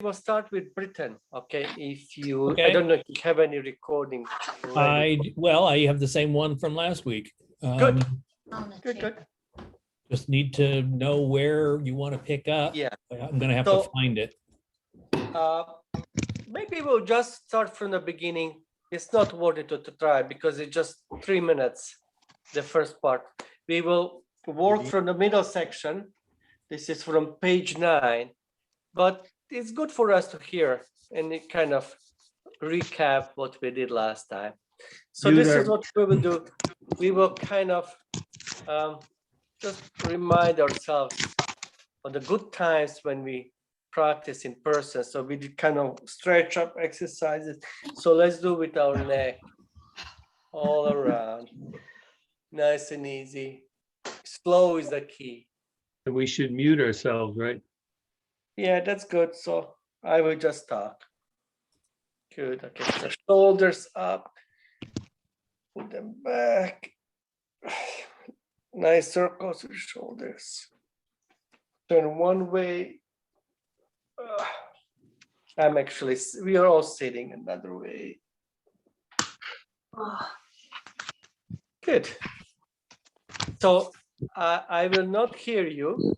will start with Britten. Okay, if you, I Okay. don't know if you have any recording ready. I have the same one from last week. Good. Good. Just need to know where you want to pick up. Yeah. I'm gonna have to find it. Maybe we'll just start from the beginning. It's not worth it to try because it's just 3 minutes, the first part. We will work from the middle section. This is from page 9, but it's good for us to hear and it kind of recap what we did last time. So this is what we will do. We will kind of just remind ourselves of the good times when we practice in person. So we did kind of stretch up exercises. So let's do with our neck all around. Nice and easy. Slow is the key. We should mute ourselves, right? Yeah, that's good. So I will just talk. Good. Okay, so shoulders up. Put them back. Nice circles with shoulders. Turn one way. We are all sitting another way. Good. So I will not hear you,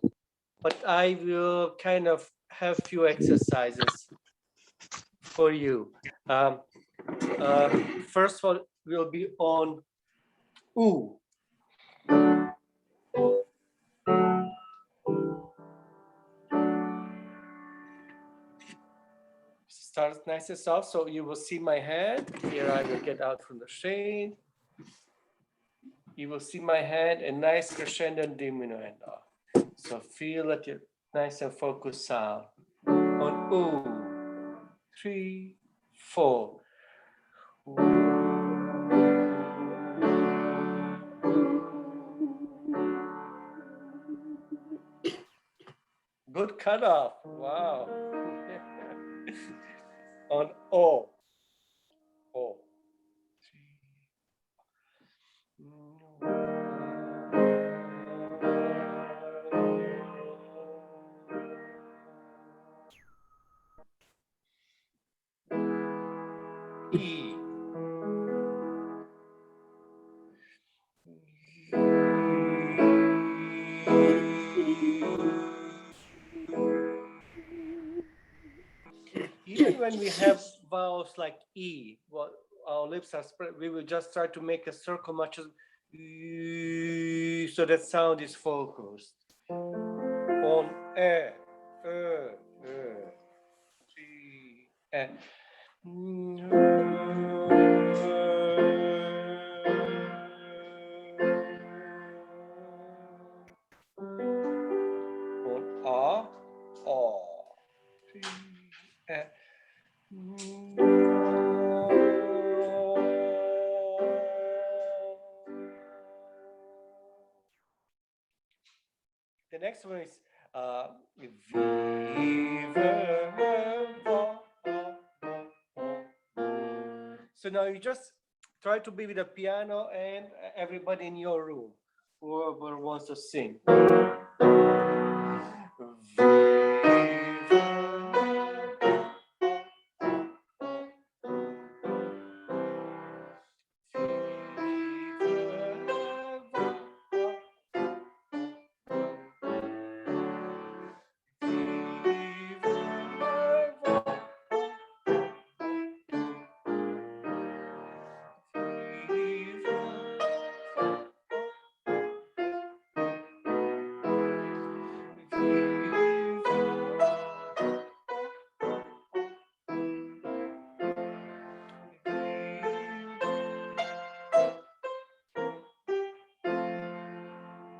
but I will kind of have few exercises for you. First one will be on ooh. Starts nice and soft, so you will see my hand. Here I will get out from the shade. You will see my hand, a nice crescendo and diminuendo. So feel that you're nice and focused sound. On ooh, 3, 4. Good cutoff. Wow. On O. O. 3. E. Even when we have vowels like E, what our lips are spread, we will just try to make a circle much as so that sound is focused. On E, E. On A, O. The next one is so now you just try to be with the piano and everybody in your room, whoever wants to sing.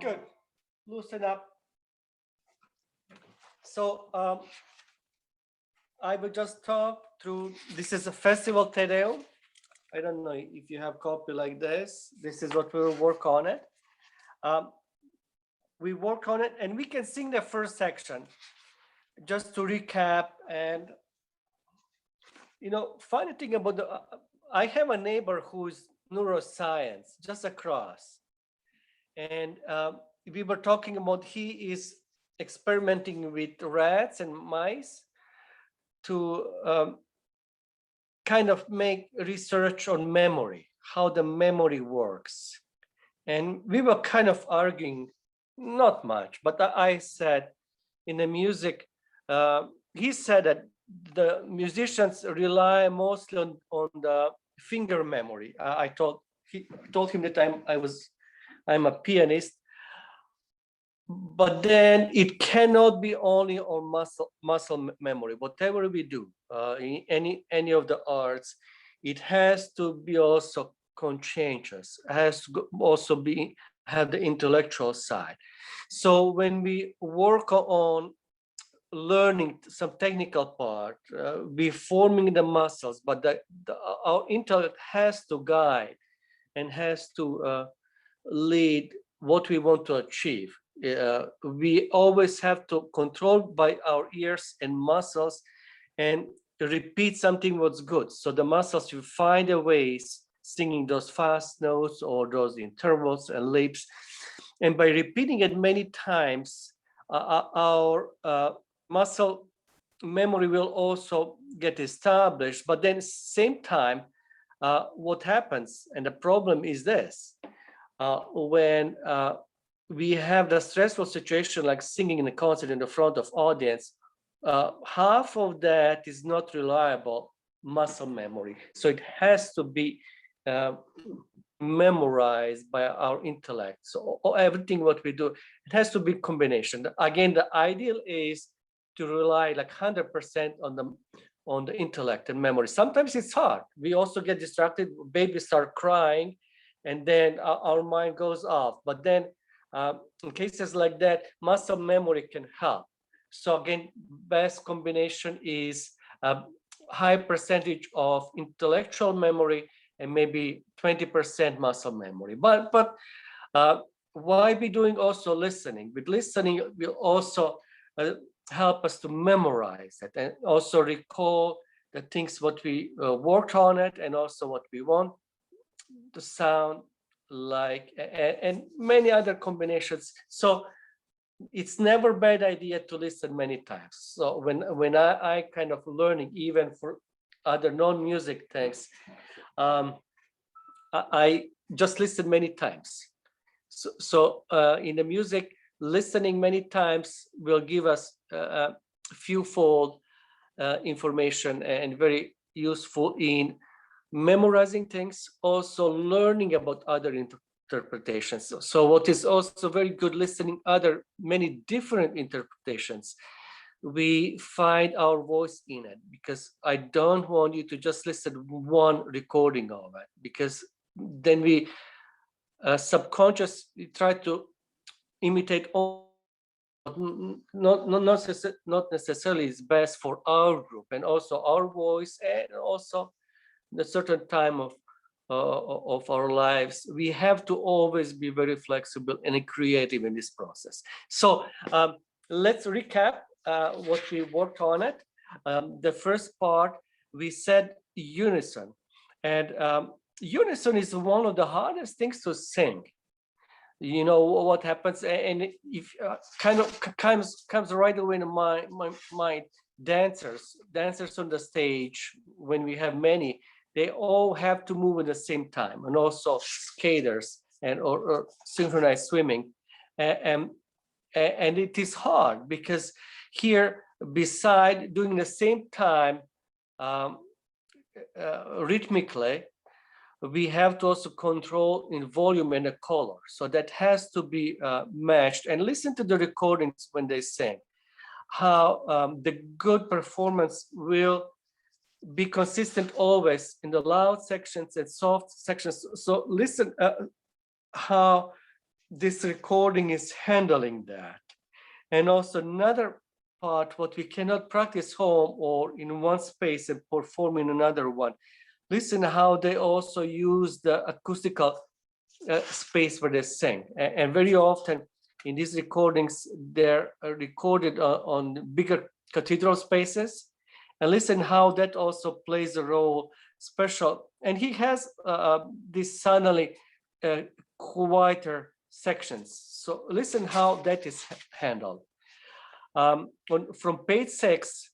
Good. Loosen up. So I will just talk through. This is a festival Te Deum. I don't know if you have copy like this. This is what we'll work on it. We work on it, and we can sing the first section. Just to recap, and funny thing about I have a neighbor who's neuroscience just across, and we were talking about he is experimenting with rats and mice to kind of make research on memory, how the memory works. And we were kind of arguing, not much, but I said in the music, he said that the musicians rely mostly on the finger memory. I told him that I'm a pianist, but then it cannot be only on muscle memory. Whatever we do in any of the arts, it has to be also conscientious. It has to also have the intellectual side. So when we work on learning some technical part, we forming the muscles, but our intellect has to guide and has to lead what we want to achieve. We always have to control by our ears and muscles and repeat something what's good. So the muscles will find a ways singing those fast notes or those intervals and leaps. And by repeating it many times, our muscle memory will also get established. But then same time, what happens, and the problem is this, when we have the stressful situation like singing in a concert in the front of audience, half of that is not reliable muscle memory. So it has to be memorized by our intellect. So everything what we do, it has to be combination. Again, the ideal is to rely like 100% on the intellect and memory. Sometimes it's hard. We also get distracted. Babies start crying, and then our mind goes off. But then in cases like that, muscle memory can help. So again, best combination is a high percentage of intellectual memory and maybe 20% muscle memory. But why be doing also listening? With listening will also help us to memorize it and also recall the things what we worked on it and also what we want to sound like, and many other combinations. So it's never a bad idea to listen many times. So when I kind of learning even for other non-music things, I just listen many times. So in the music, listening many times will give us a few-fold information and very useful in memorizing things, also learning about other interpretations. So what is also very good listening other many different interpretations, we find our voice in it, because I don't want you to just listen one recording of it, because then we subconsciously try to imitate all, not necessarily is best for our group and also our voice and also the certain time of our lives. We have to always be very flexible and creative in this process. So let's recap what we worked on it. The first part, we said unison, and unison is one of the hardest things to sing. You know what happens, and if kind of comes right away in my mind. Dancers on the stage, when we have many, they all have to move at the same time, and also skaters and or synchronized swimming, and it is hard because here, beside doing the same time rhythmically, we have to also control in volume and the color. So that has to be matched. And listen to the recordings when they sing, how the good performance will be consistent always in the loud sections and soft sections. So listen how this recording is handling that. And also another part, what we cannot practice home or in one space and perform in another one. Listen how they also use the acoustical space where they sing. And very often in these recordings, they're recorded on bigger cathedral spaces. And listen how that also plays a role special. And he has these suddenly quieter sections. So listen how that is handled. From page 6,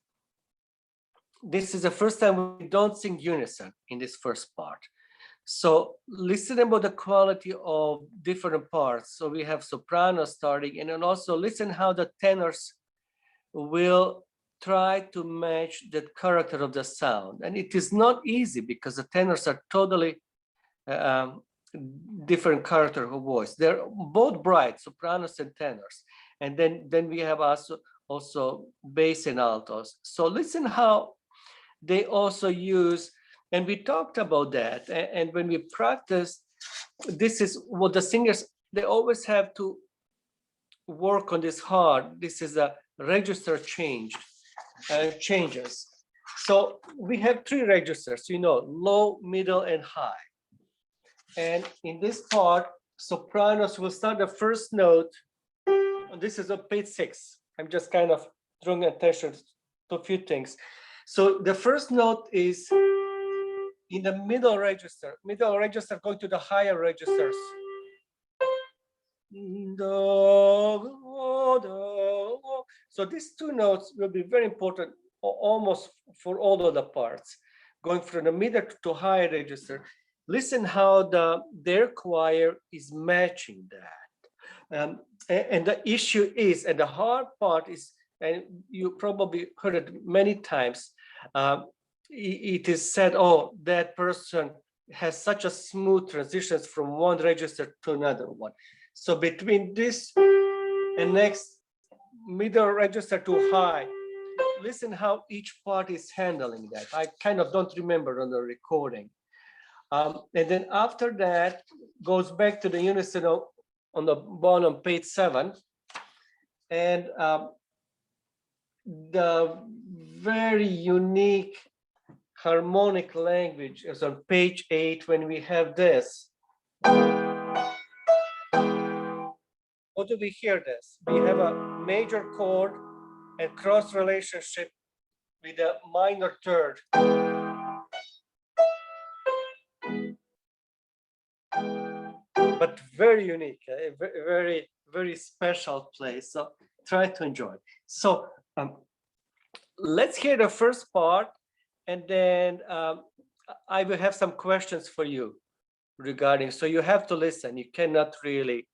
this is the first time we don't sing unison in this first part. So listen about the quality of different parts. So we have soprano starting, and then also listen how the tenors will try to match the character of the sound. And it is not easy because the tenors are totally different character of voice. They're both bright, sopranos and tenors. And then we have also bass and altos. So listen how they also use, and we talked about that. And when we practice, this is what the singers, they always have to work on this hard. This is a register changes. So we have three registers, low, middle, and high. And in this part, sopranos will start the first note. This is on page 6. I'm just kind of drawing attention to a few things. So the first note is in the middle register going to the higher registers. So these two notes will be very important almost for all of the parts, going from the middle to high register. Listen how their choir is matching that. And the issue is, and the hard part is, and you probably heard it many times, it is said, oh, that person has such a smooth transitions from one register to another one. So between this and next middle register to high, listen how each part is handling that. I kind of don't remember on the recording. And then after that goes back to the unison on the bottom, page 7. And the very unique harmonic language is on page 8 when we have this. What do we hear this? We have a major chord and cross relationship with a minor third. But very unique, very, very special place. So try to enjoy. So let's hear the first part, and then I will have some questions for you regarding. So you have to listen. You cannot really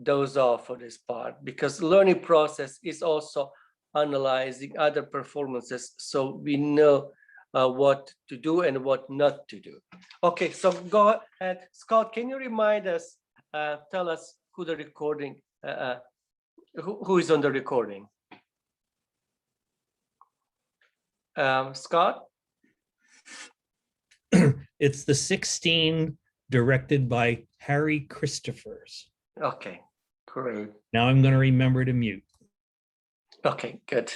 doze off for this part because learning process is also analyzing other performances, so we know what to do and what not to do. Okay, so go ahead, Scott. Can you remind us? Tell us who the recording, who is on the recording? Scott? It's the 16 directed by Harry Christophers. Okay, great. Now I'm going to remember to mute. Okay, good.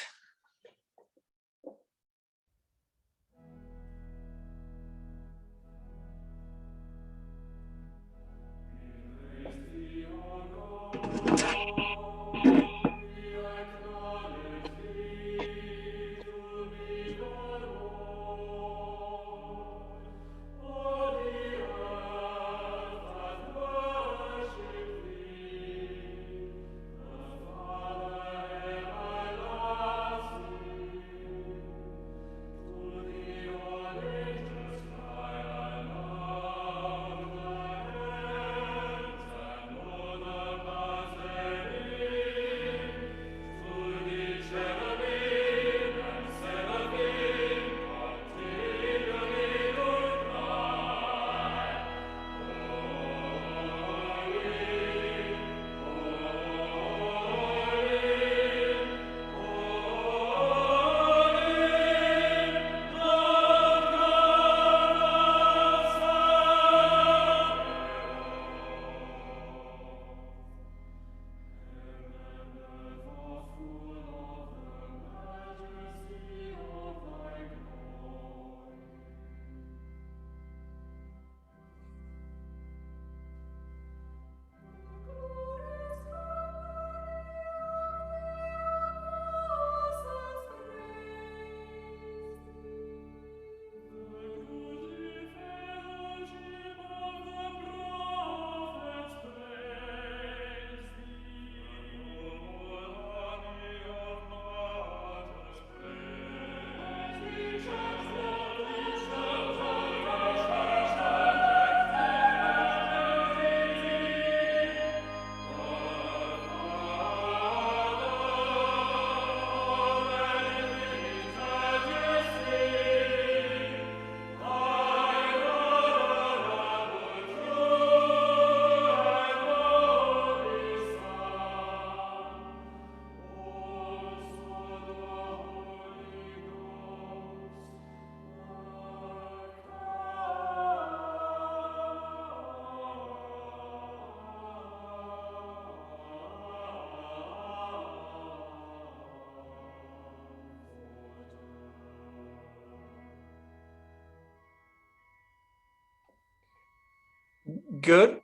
Good.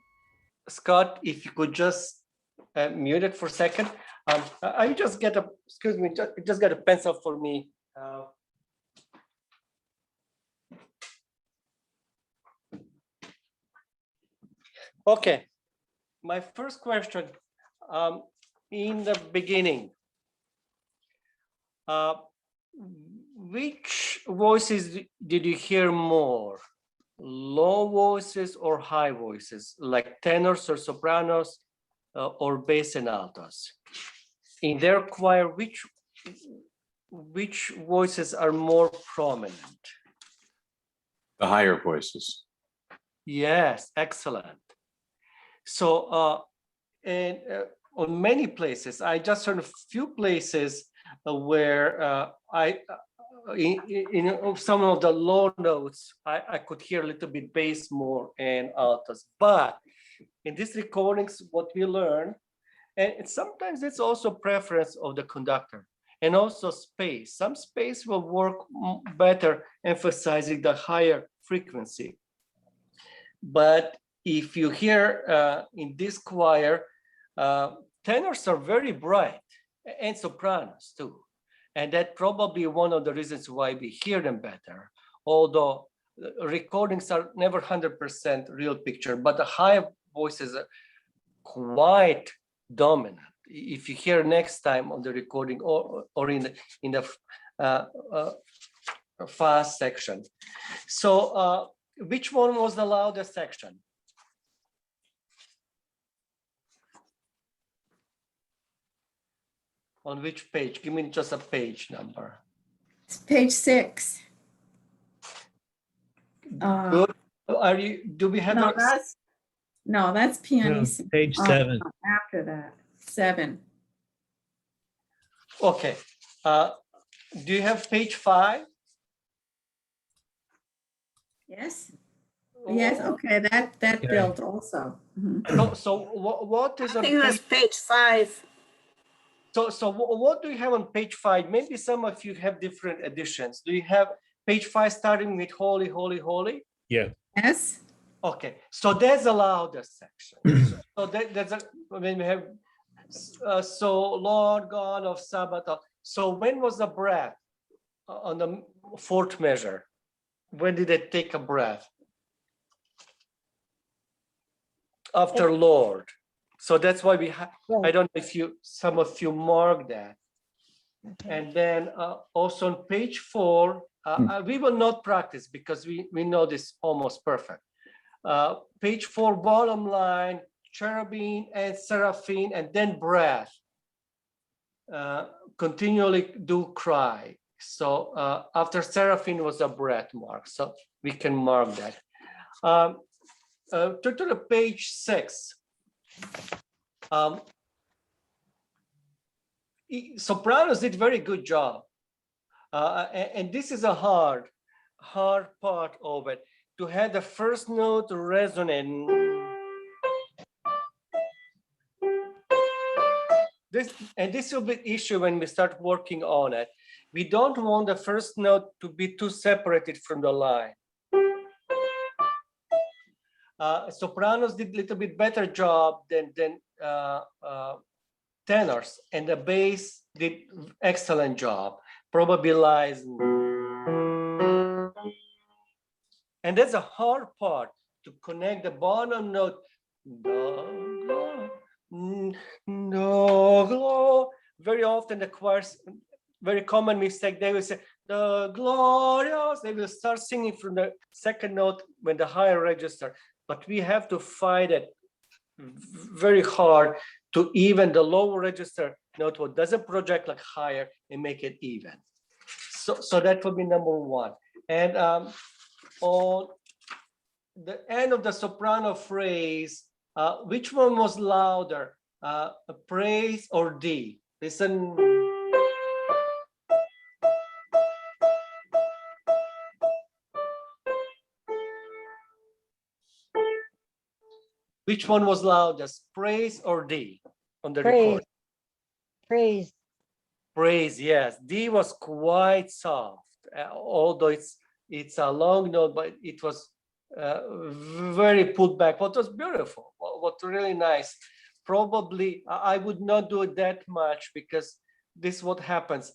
Scott, if you could just mute it for a second. I just get a, excuse me, just get a pencil for me. Okay, my first question, in the beginning, which voices did you hear more? Low voices or high voices, like tenors or sopranos, or bass and altos? In their choir, which voices are more prominent? The higher voices. Yes, excellent. So, and on many places, I just heard a few places where in some of the low notes, I could hear a little bit bass more and altos. But in these recordings, what we learn, and sometimes it's also preference of the conductor and also space. Some space will work better, emphasizing the higher frequency. But if you hear in this choir, tenors are very bright and sopranos too. And that probably one of the reasons why we hear them better, although recordings are never 100% real picture, but the high voices are quite dominant. If you hear next time on the recording or in the fast section. So which one was the loudest section? On which page? Give me just a page number. It's page 6. Good. Are you? Do we have? No, that's pianissimo. No, page 7. After that, 7. Okay. Do you have page 5? Yes. Yes. Okay. That Okay. built also. Mhm. So what is I on think that's page? page 5. So what do you have on page 5? Maybe some of you have different editions. Do you have page 5 starting with holy, holy, holy? Yeah. Yes. Okay, so there's the loudest section. So that's when we have, so Lord God of Sabbath. So when was the breath on the 4th measure? When did they take a breath? After Lord. So that's why we have, I don't know if some of you mark that. And then also on page 4, we will not practice because we know this almost perfect. Page 4, bottom line, cherubim and seraphim, and then breath. Continually do cry. So after seraphim was a breath mark. So we can mark that. To the page 6. Sopranos did very good job. And this is a hard part of it. To have the first note resonate. This will be an issue when we start working on it. We don't want the first note to be too separated from the line. Sopranos did a little bit better job than tenors, and the bass did excellent job. Probably lies. And that's a hard part, to connect the bottom note. No. Very often the choirs, very common mistake, they will say the glorious. They will start singing from the second note when the higher register. But we have to fight it very hard to even the lower register note what doesn't project like higher and make it even. So that would be number 1. And on the end of the soprano phrase, which one was louder, praise or D? Listen. Which one was loudest, praise or D on the record? Praise. Praise, yes. D was quite soft, although it's a long note, but it was very put back. What was beautiful, what really nice. Probably I would not do it that much because this is what happens.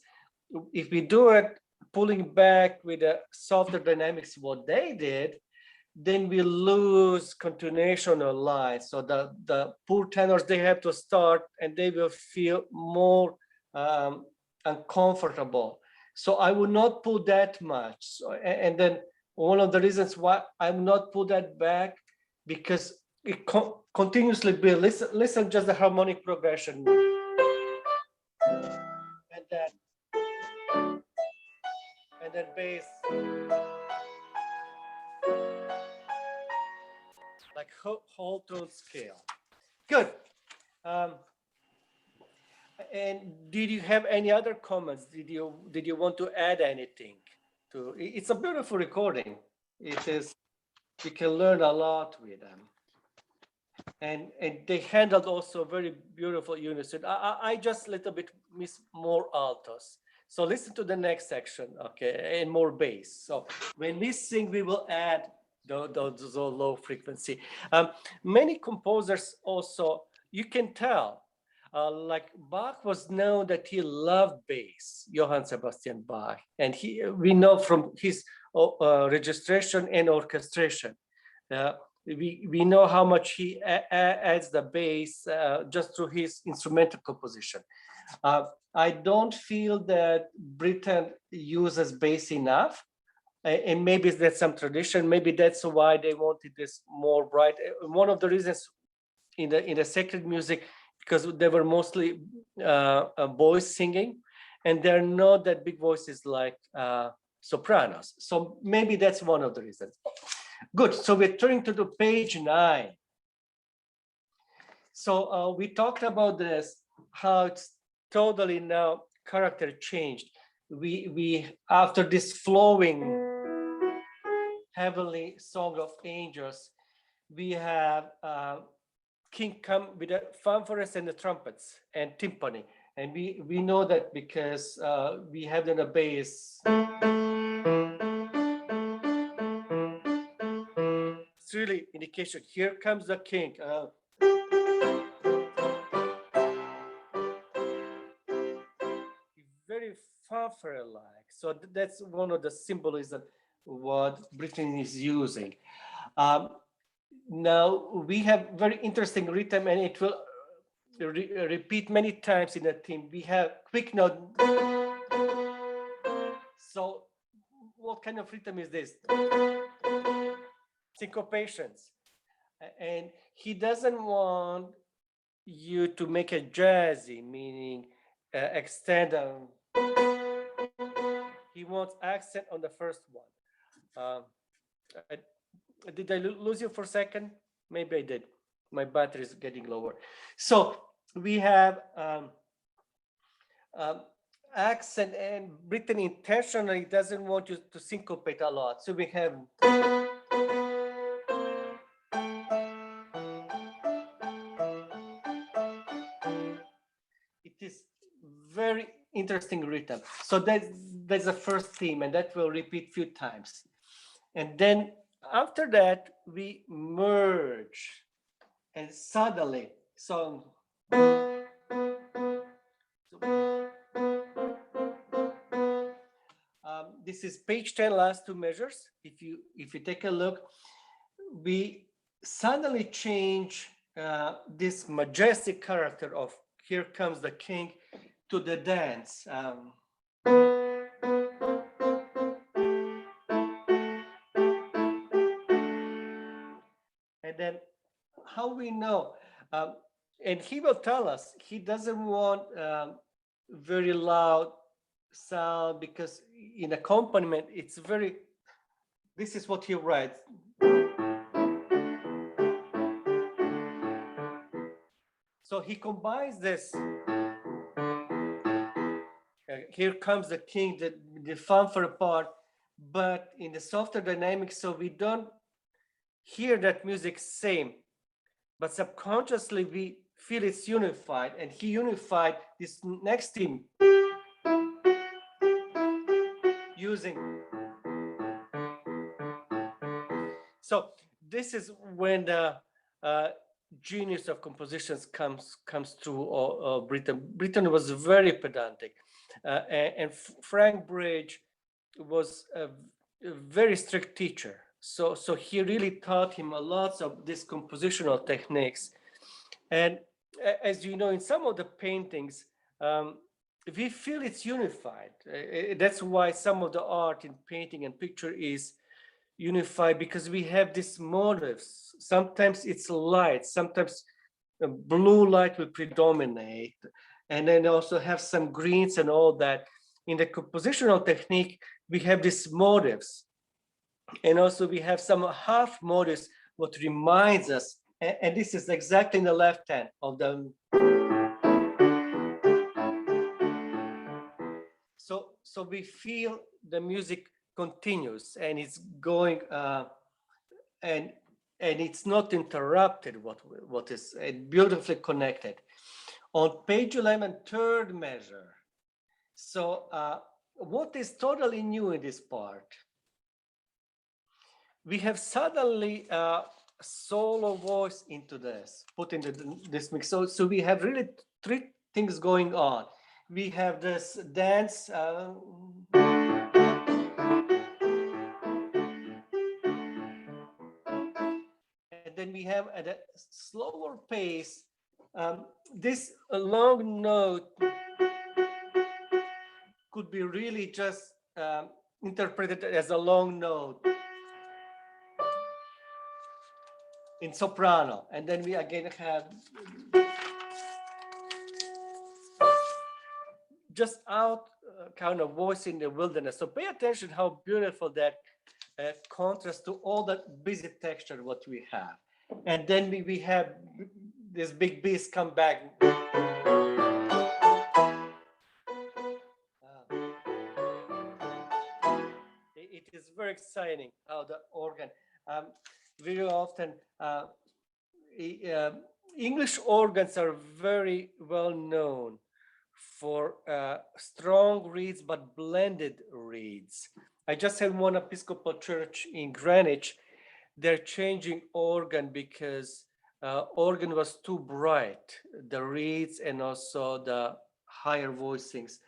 If we do it pulling back with a softer dynamics, what they did, then we lose continuation of line. So the poor tenors, they have to start and they will feel more uncomfortable. So I would not pull that much. So, and then one of the reasons why I will not pull that back, because it continuously builds. Listen just the harmonic progression. And then bass. Like whole tone scale. Good. And did you have any other comments? Did you want to add anything to? It's a beautiful recording. It is. You can learn a lot with them. And they handled also very beautiful unison. I just a little bit miss more altos. So listen to the next section, okay, and more bass. So when we sing, we will add those low frequency. Many composers also, you can tell, like Bach was known that he loved bass, Johann Sebastian Bach, and we know from his registration and orchestration. We know how much he adds the bass just through his instrumental composition. I don't feel that Britten uses bass enough, and maybe that's some tradition. Maybe that's why they wanted this more bright. One of the reasons in the sacred music, because they were mostly boys singing, and they're not that big voices like sopranos. So maybe that's one of the reasons. Good. So we're turning to the page 9. So we talked about this, how it's totally now character changed. We after this flowing heavenly song of angels, we have King come with the fanfares and the trumpets and timpani, and we know that because we have in a bass. It's really indication. Here comes the king. Very fanfare-like. So that's one of the symbolism what Britain is using. Now we have very interesting rhythm, and it will repeat many times in the theme. We have quick note. So what kind of rhythm is this? Syncopations. And he doesn't want you to make a jazzy, meaning extend. He wants accent on the first one. Did I lose you for a second? Maybe I did. My battery is getting lower. So we have accent, and Britten intentionally doesn't want you to syncopate a lot. So we have. It is very interesting rhythm. So that's the first theme, and that will repeat a few times. And then after that, we merge, and suddenly, so this is page 10, last two measures. If you take a look, we suddenly change this majestic character of Here Comes the King to the dance. And then how we know, and he will tell us he doesn't want very loud sound, because in accompaniment it's very, this is what he writes. So he combines this. Here comes the king, the fanfare part, but in the softer dynamics, so we don't hear that music same, but subconsciously we feel it's unified, and he unified this next theme using. So this is when the genius of compositions comes through Britten. Britten was very pedantic, and Frank Bridge was a very strict teacher. So he really taught him a lot of these compositional techniques. And as you know, in some of the paintings, we feel it's unified. That's why some of the art in painting and picture is unified, because we have these motives. Sometimes it's light, sometimes blue light will predominate, and then also have some greens and all that. In the compositional technique, we have these motives, and also we have some half motives, what reminds us, and this is exactly in the left hand of the. So we feel the music continues and it's going, and it's not interrupted. What is beautifully connected on page 11, third measure. So what is totally new in this part? We have suddenly solo voice into this, put into this mix. So we have really three things going on. We have this dance. And then we have at a slower pace, this long note could be really just interpreted as a long note in soprano. And then we again have just out kind of voice in the wilderness. So pay attention how beautiful that contrast to all that busy texture what we have. And then we have this big beast come back. It is very exciting how the organ, very often English organs are very well known for strong reeds but blended reeds. I just had one Episcopal church in Greenwich. They're changing organ because organ was too bright, the reeds and also the higher voicings,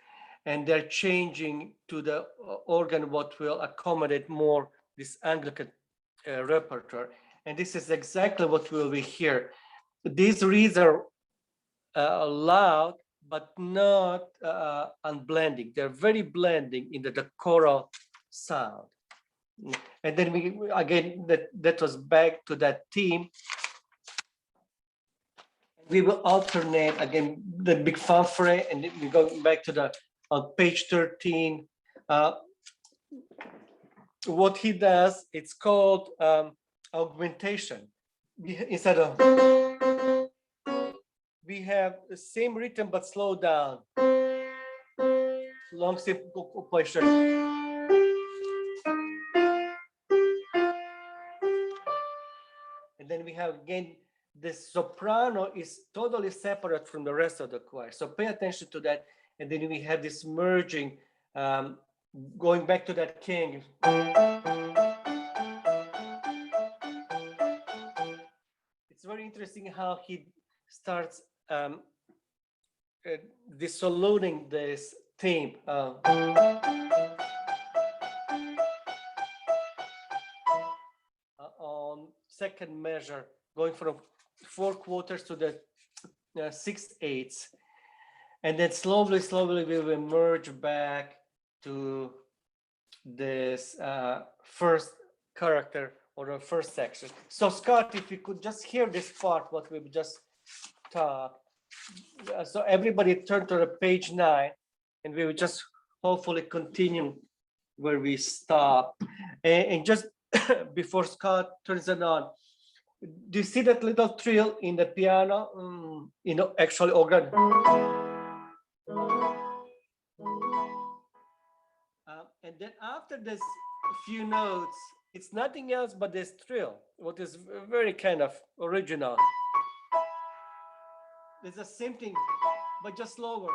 and they're changing to the organ what will accommodate more this Anglican repertoire. And this is exactly what will be here. These reeds are loud, but not unblending. They're very blending in the choral sound. And then we again that was back to that theme. We will alternate again the big fanfare, and we go back to the on page 13. What he does, it's called augmentation. Instead of we have the same rhythm but slow down. Long simple question. And then we have again the soprano is totally separate from the rest of the choir. So pay attention to that. And then we have this merging, going back to that king. It's very interesting how he starts dissoluting this theme. On second measure, going from 4/4 to the 6/8, and then slowly we will merge back to this first character or the first section. So Scott, if you could just hear this part, what we've just talked. So everybody turn to the page 9, and we will just hopefully continue where we stop. And just before Scott turns it on, do you see that little trill in the piano? Actually organ. And then after this few notes, it's nothing else but this trill, what is very kind of original. It's the same thing, but just slower.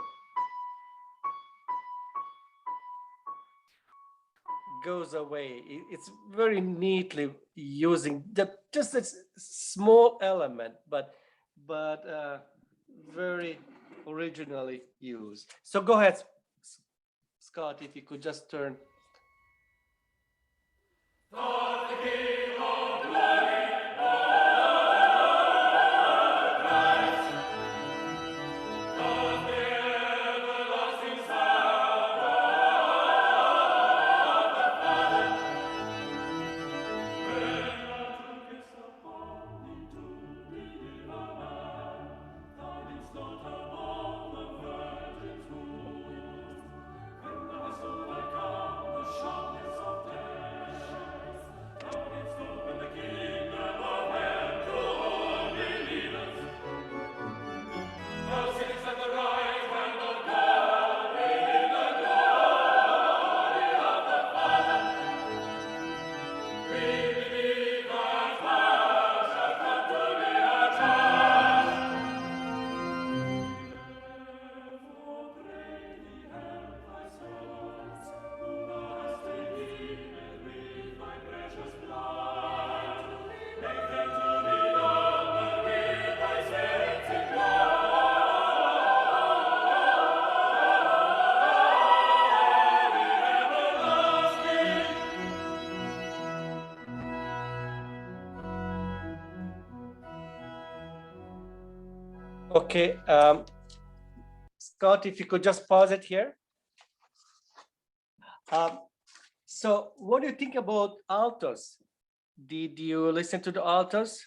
goes away. It's very neatly using just a small element, but very originally used. So go ahead, Scott, if you could just turn. Okay, Scott, if you could just pause it here. So what do you think about altos? Did you listen to the altos?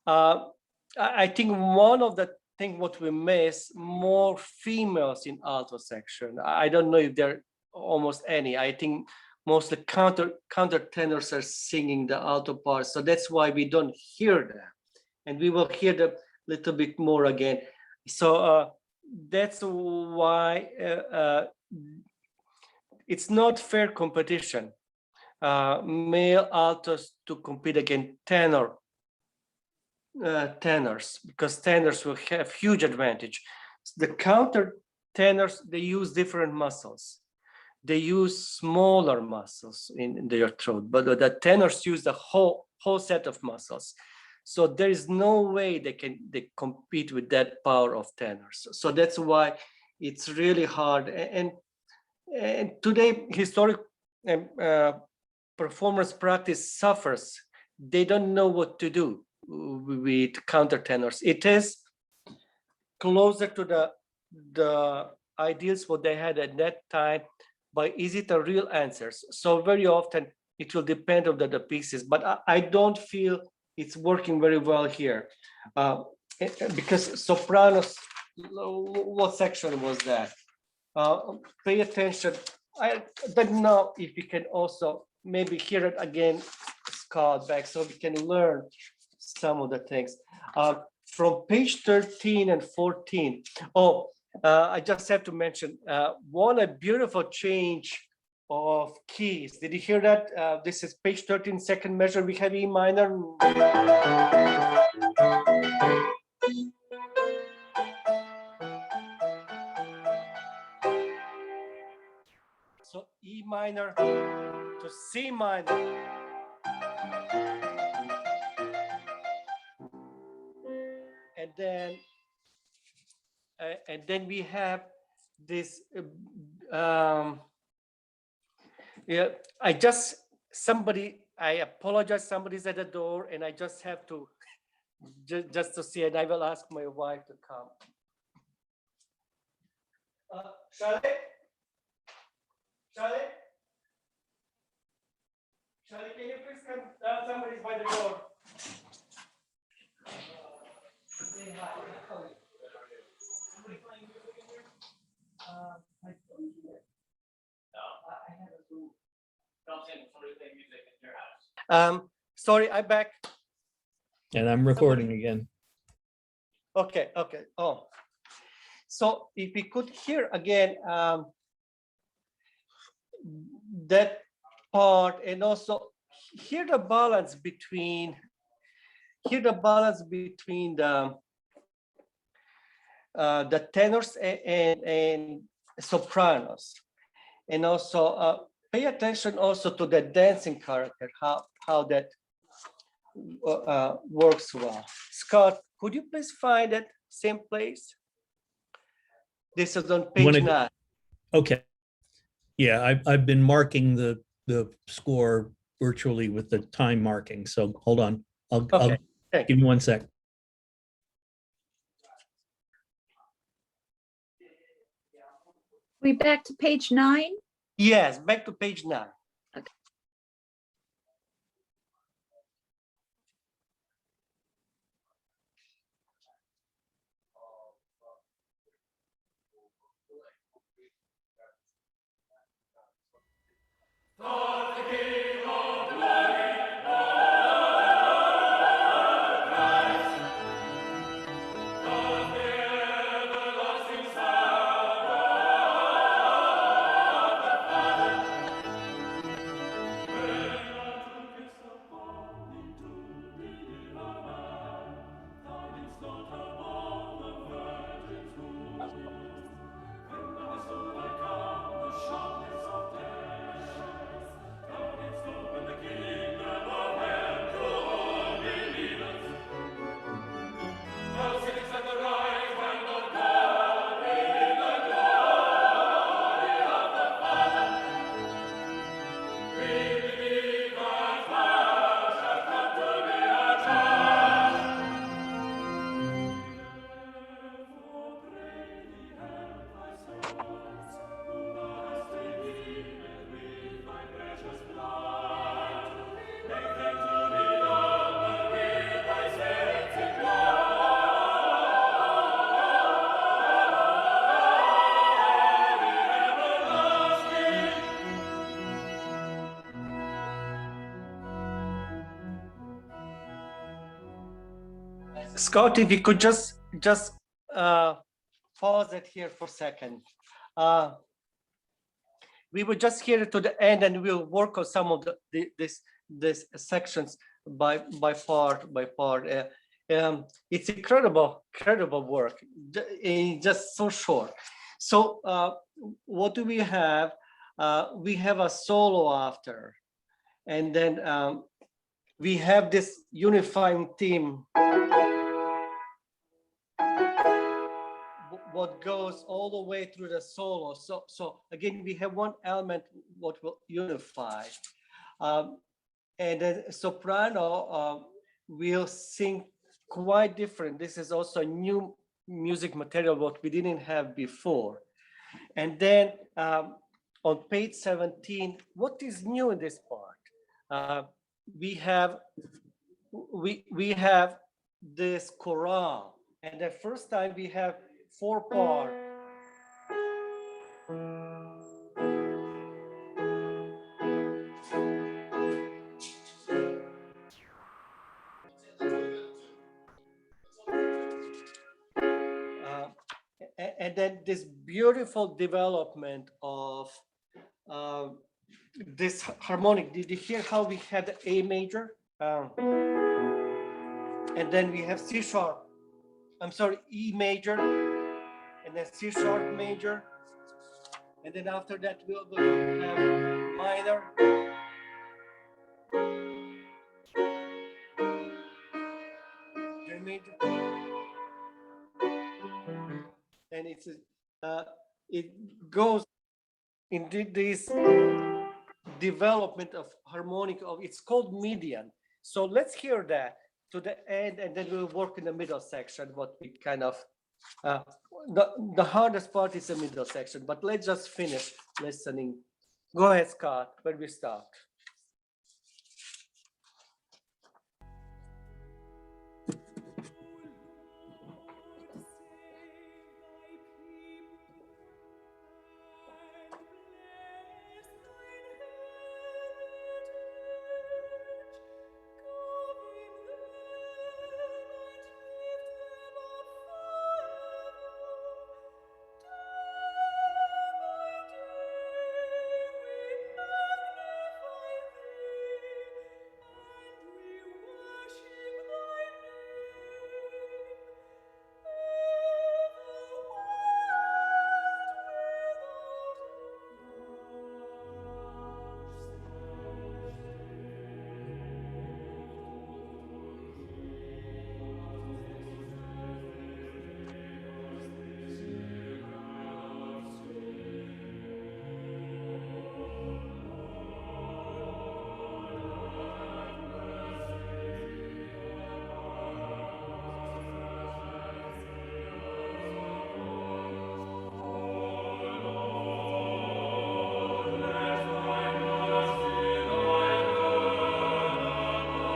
I think one of the things what we miss, more females in alto section. I don't know if there are almost any. I think mostly countertenors are singing the alto part. So that's why we don't hear them. And we will hear them a little bit more again. So that's why it's not fair competition. Male altos to compete against tenors, because tenors will have huge advantage. The counter tenors, they use different muscles. They use smaller muscles in their throat, but the tenors use the whole set of muscles. So there is no way they compete with that power of tenors. So that's why it's really hard. And today, historic performance practice suffers. They don't know what to do with countertenors. It is closer to the ideals what they had at that time, but is it a real answers? So very often it will depend on the pieces, but I don't feel it's working very well here, because sopranos, what section was that? Pay attention. I don't know if you can also maybe hear it again, Scott, back, so we can learn some of the things. From page 13 and 14. Oh, I just have to mention a beautiful change of keys. Did you hear that? This is page 13, second measure. We have E minor. So E minor to C minor. And then we have this. Yeah, I apologize. Somebody's at the door, and I just have to just to see, and I will ask my wife to come. Charlie, can you please come down? Somebody's by the door. Say hi. I don't hear. No, I have a room. Somebody playing music in your house. Sorry, I'm back. And I'm recording again. Okay. Oh, so if we could hear again that part, and also hear the balance between the tenors and sopranos, and also pay attention also to the dancing character, how that works well. Scott, could you please find that same place? This is on page Wanna- 9. Okay. Yeah, I've been marking the score virtually with the time marking. So hold on. I'll Okay, thank give me 1 sec. We back to page 9? Yes, back to page 9. Scott, if you could just pause it here for a second. We will just hear it to the end, and we'll work on some of this sections by part. It's incredible work. Just so short. So what do we have? We have a solo after, and then we have this unifying theme. What goes all the way through the solo. So again, we have one element what will unify, and then soprano will sing quite different. This is also new music material what we didn't have before. And then on page 17, what is new in this part? We have this chorale, and the first time we have 4 parts. And then this beautiful development of this harmonic. Did you hear how we had the A major? And then we have C sharp. I'm sorry, E major, and then C sharp major. And then after that, we'll have minor. G major. And it goes into this development of harmonic of, it's called median. So let's hear that to the end, and then we'll work in the middle section, what we kind of, the hardest part is the middle section, but let's just finish listening. Go ahead, Scott, where we start.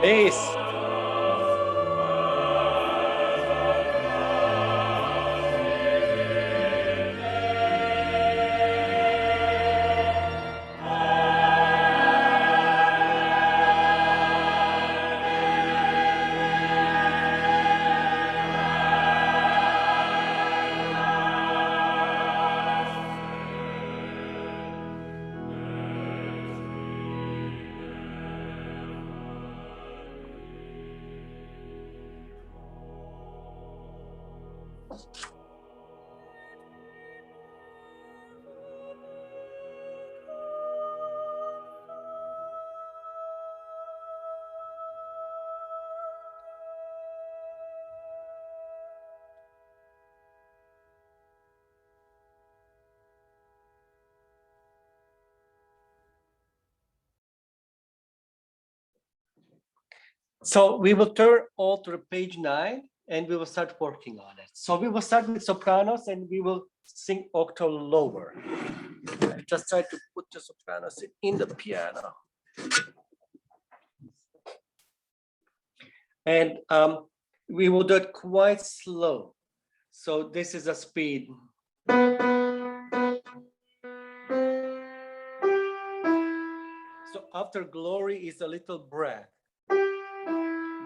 Bass. So we will turn all to page 9 and we will start working on it. So we will start with sopranos and we will sing octave lower. I just try to put the sopranos in the piano. And we will do it quite slow. So this is a speed. So after glory is a little breath.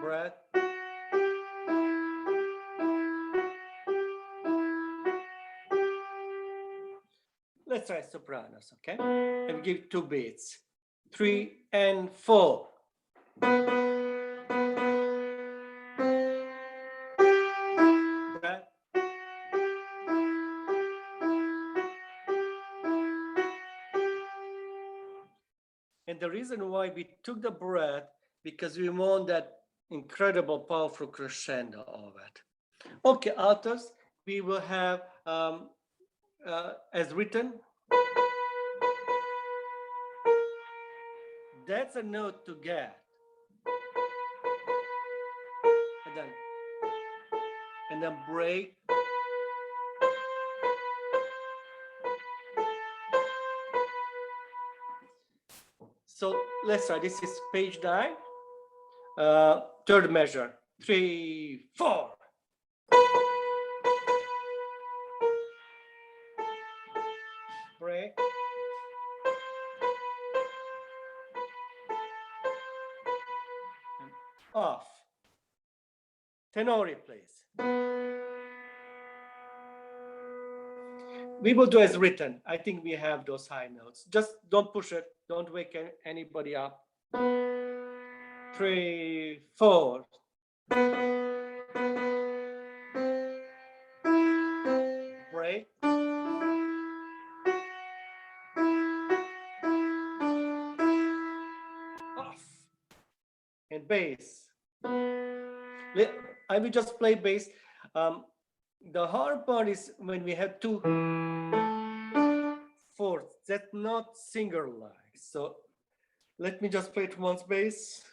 Breath. Let's try sopranos, okay? And give 2 beats. 3 and 4. Breath. And the reason why we took the breath, because we want that incredible, powerful crescendo of it. Okay, altos, we will have as written. That's a note to get. And then break. So let's try. This is page 9. Third measure. 3, 4. Break. Off. Tenori, please. We will do as written. I think we have those high notes. Just don't push it. Don't wake anybody up. 3, 4. Break. Off. And bass. I will just play bass. The hard part is when we have 2 fourths. That's not singer-like. So let me just play it once bass.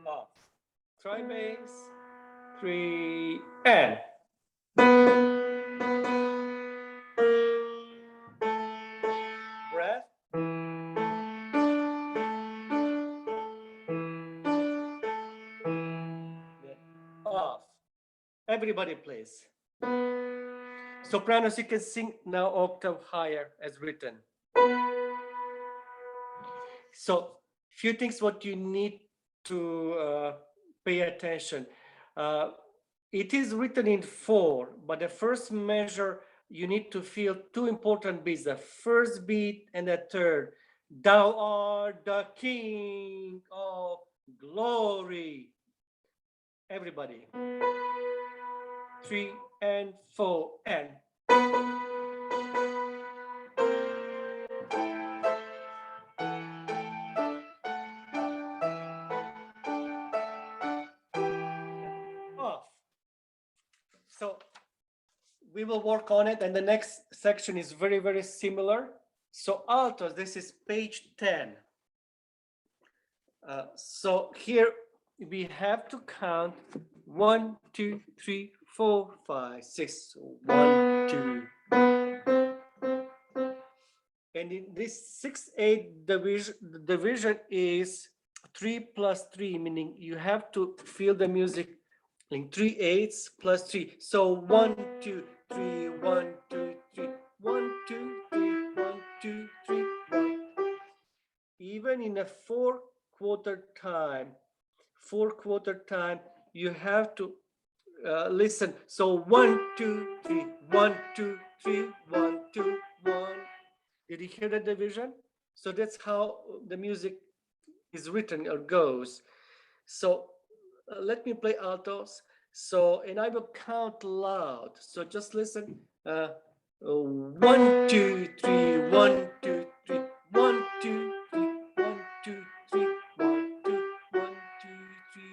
Off. Try bass. 3 and. Breath. Off. Everybody plays. Sopranos, you can sing now octave higher as written. So few things what you need to pay attention. It is written in 4, but the first measure, you need to feel 2 important beats, the first beat and the third. Thou art the King of glory. Everybody. 3 and 4 and. Off. So we will work on it, and the next section is very, very similar. So altos, this is page 10. So here we have to count 1, 2, 3, 4, 5, 6, 1, 2. And in this 6/8 division is 3 plus 3, meaning you have to feel the music in 3/8 plus 3. So 1, 2, 3, 1, 2, 3, 1, 2, 3, 1, 2, 3, 1. Even in a 4/4 time, you have to listen. So 1, 2, 3, 1, 2, 3, 1, 2, 1. Did you hear the division? So that's how the music is written or goes. So let me play altos. So, and I will count loud. So just listen. 1, 2, 3, 1, 2, 3, 1, 2, 3, 1, 2, 3, 1, 2, 1, 2, 3.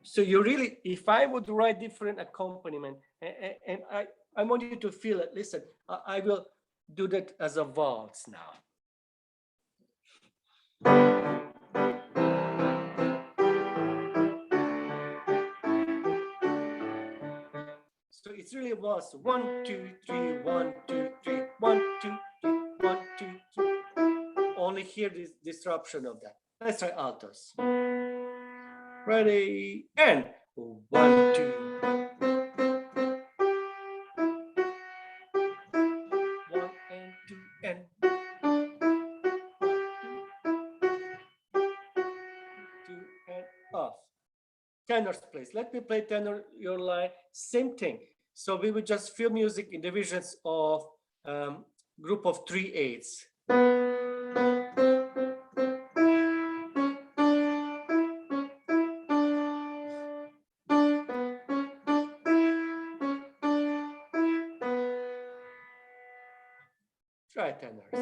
So you really, if I would write different accompaniment, and I want you to feel it, listen, I will do that as a waltz now. So it's really a waltz. 1, 2, 3, 1, 2, 3, 1, 2, 3, 1, 2, 3. Only hear this disruption of that. Let's try altos. Ready, and 1, 2. 1 and 2 and 2 and off. Tenors, please. Let me play tenor your line. Same thing. So we would just feel music in divisions of group of 3/8. Try tenors.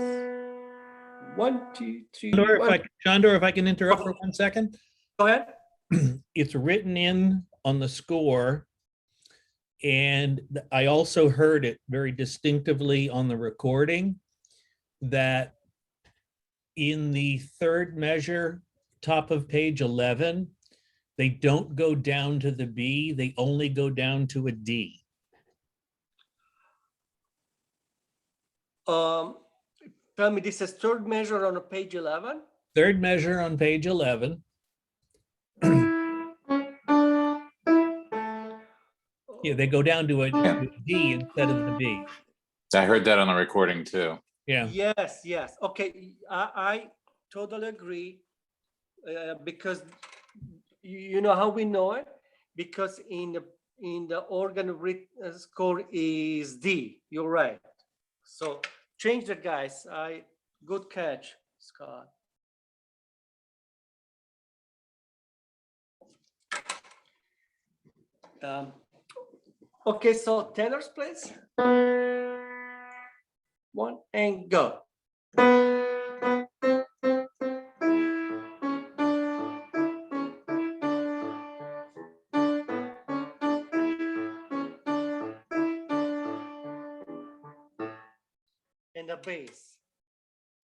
1, 2, 3. Chandor, if I can interrupt for 1 second. Go ahead. It's written in on the score, and I also heard it very distinctively on the recording that in the third measure, top of page 11, they don't go down to the B, they only go down to a D. Tell me, this is third measure on page 11? Third measure on page 11. Yeah, they go down to a D instead of the B. I heard that on the recording too. Yeah. Yes, yes. Okay, I totally agree because you know how we know it? Because in the organ score is D. You're right. So change that, guys. Good catch, Scott. Okay, so tenors, please. 1 and go. And the bass,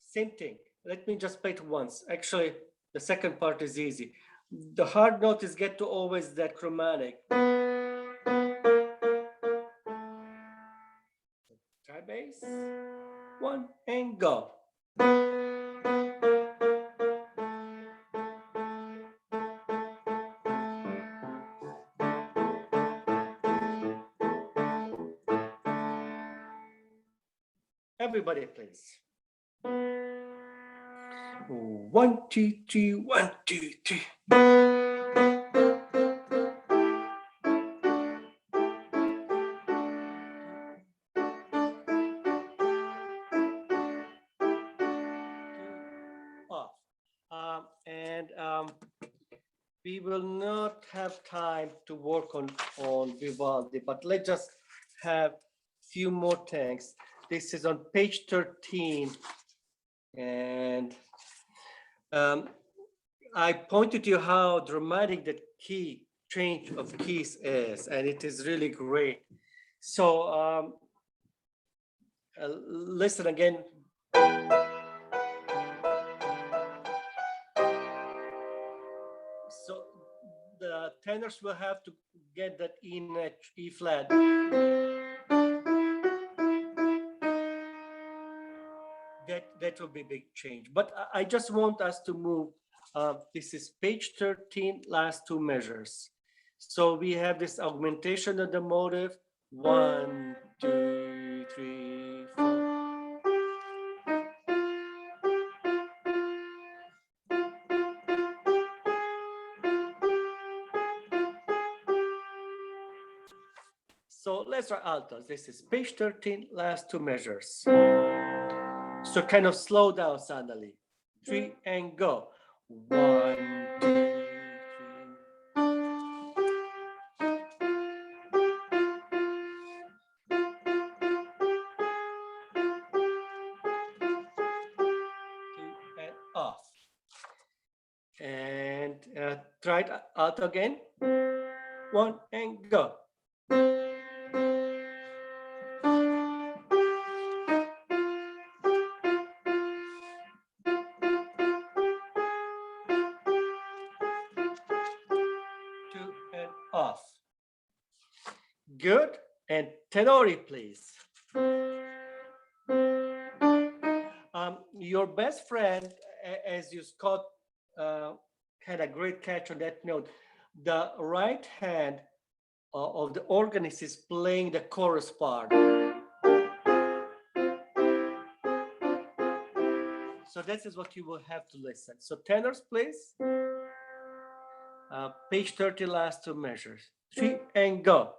same thing. Let me just play it once. Actually, the second part is easy. The hard note is get to always that chromatic. Try bass. 1 and go. Everybody, please. 1, 2, 3, 1, 2, 3. Off. We will not have time to work on Vivaldi, but let's just have few more things. This is on page 13, and I pointed to you how dramatic the key change of keys is, and it is really great. So listen again. tenors will have to get that in E flat. That will be a big change. But I just want us to move. This is page 13, last two measures. So we have this augmentation of the motive. 1, 2, 3, 4. So let's try altos. This is page 13, last two measures. So kind of slow down suddenly. 3 and go. 1, 2, 3. And off. And try it out again. 1 and go. Two and off. Good. And tenori, please. Your best friend, as you Scott had a great catch on that note. The right hand of the organist is playing the chorus part. So this is what you will have to listen. So tenors, please. Page 30, last two measures. 3 and go.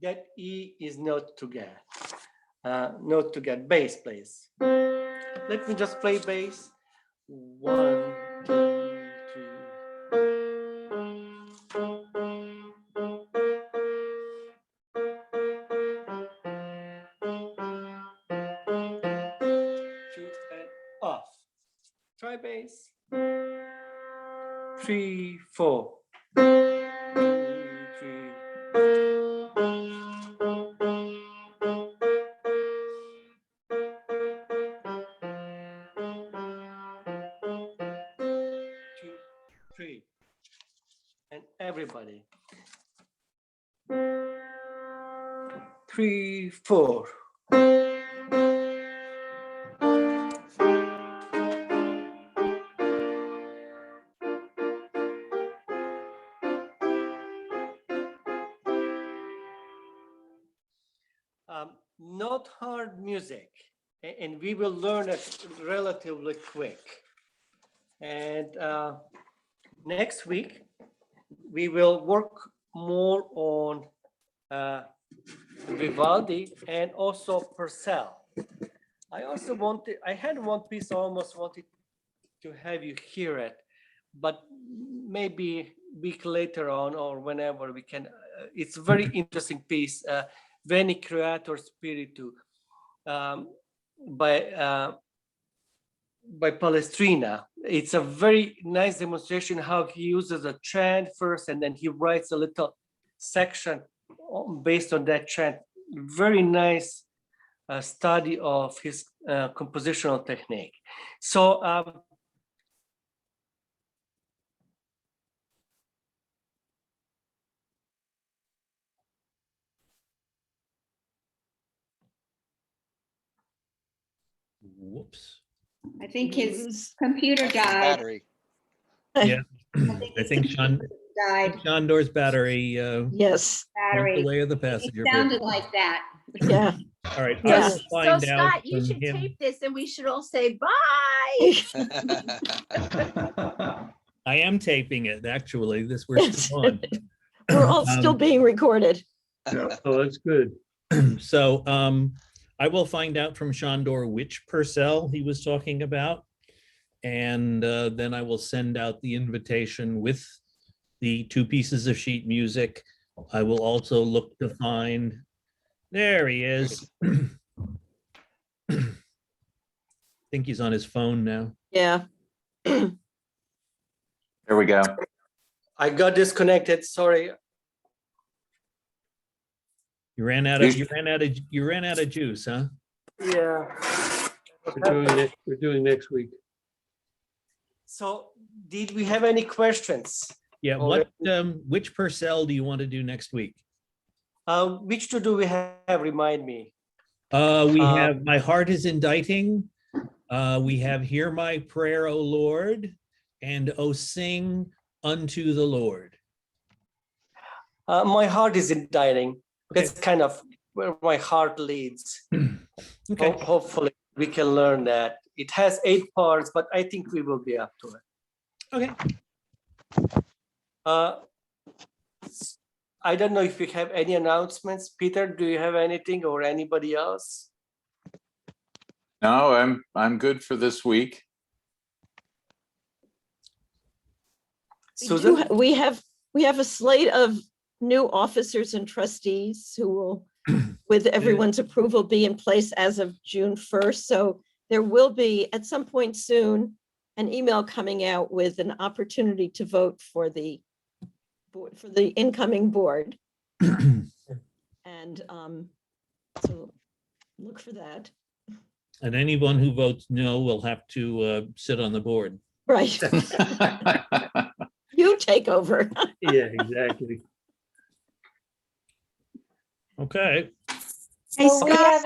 That E is not to get. Not to get. Bass, please. Let me just play bass. 1, 2, 3. Two and off. Try bass. 3, 4. 2, 3. Two, 3. And everybody. 3, 4. Not hard music, and we will learn it relatively quick. And next week, we will work more on Vivaldi and also Purcell. I had one piece I almost wanted to have you hear it, but maybe a week later on or whenever we can. It's a very interesting piece, Veni Creator Spiritu, by Palestrina. It's a very nice demonstration how he uses a chant first and then he writes a little section based on that chant. Very nice study of his compositional technique. So Whoops. I think his computer died. Battery. Yeah, I think Died. Shondor's battery Yes, went Battery. the way of the It passenger. sounded pigeon. like that. yeah. All right, I Yeah. will So find out Scott, you from should him. tape this and we should all say bye. I am taping it, actually. We're still on. We're all still being recorded. Oh, that's good. So I will find out from Shondor which Purcell he was talking about. And then I will send out the invitation with the 2 pieces of sheet music. I will also look to find, there he is. I think he's on his phone now. Yeah. There we go. I got disconnected, sorry. You ran out of juice, huh? Yeah. We're doing next week. So did we have any questions? Yeah, which Purcell do you want to do next week? Which to do we have? Remind me. We have My Heart is Indicting. We have Hear My Prayer, O Lord, and O Sing unto the Lord. My heart is indicting. Okay. That's kind of where my heart leads. Okay. Hopefully we can learn that. It has 8 parts, but I think we will be up to it. Okay. I don't know if we have any announcements. Peter, do you have anything or anybody else? No, I'm good for this week. Susan? We have a slate of new officers and trustees who will, with everyone's approval, be in place as of June 1st. So there will be at some point soon an email coming out with an opportunity to vote for the board, for the incoming board. And so look for that. And anyone who votes no will have to sit on the board. Right. You take over. Yeah, exactly. Okay. Hey, So we Scott. have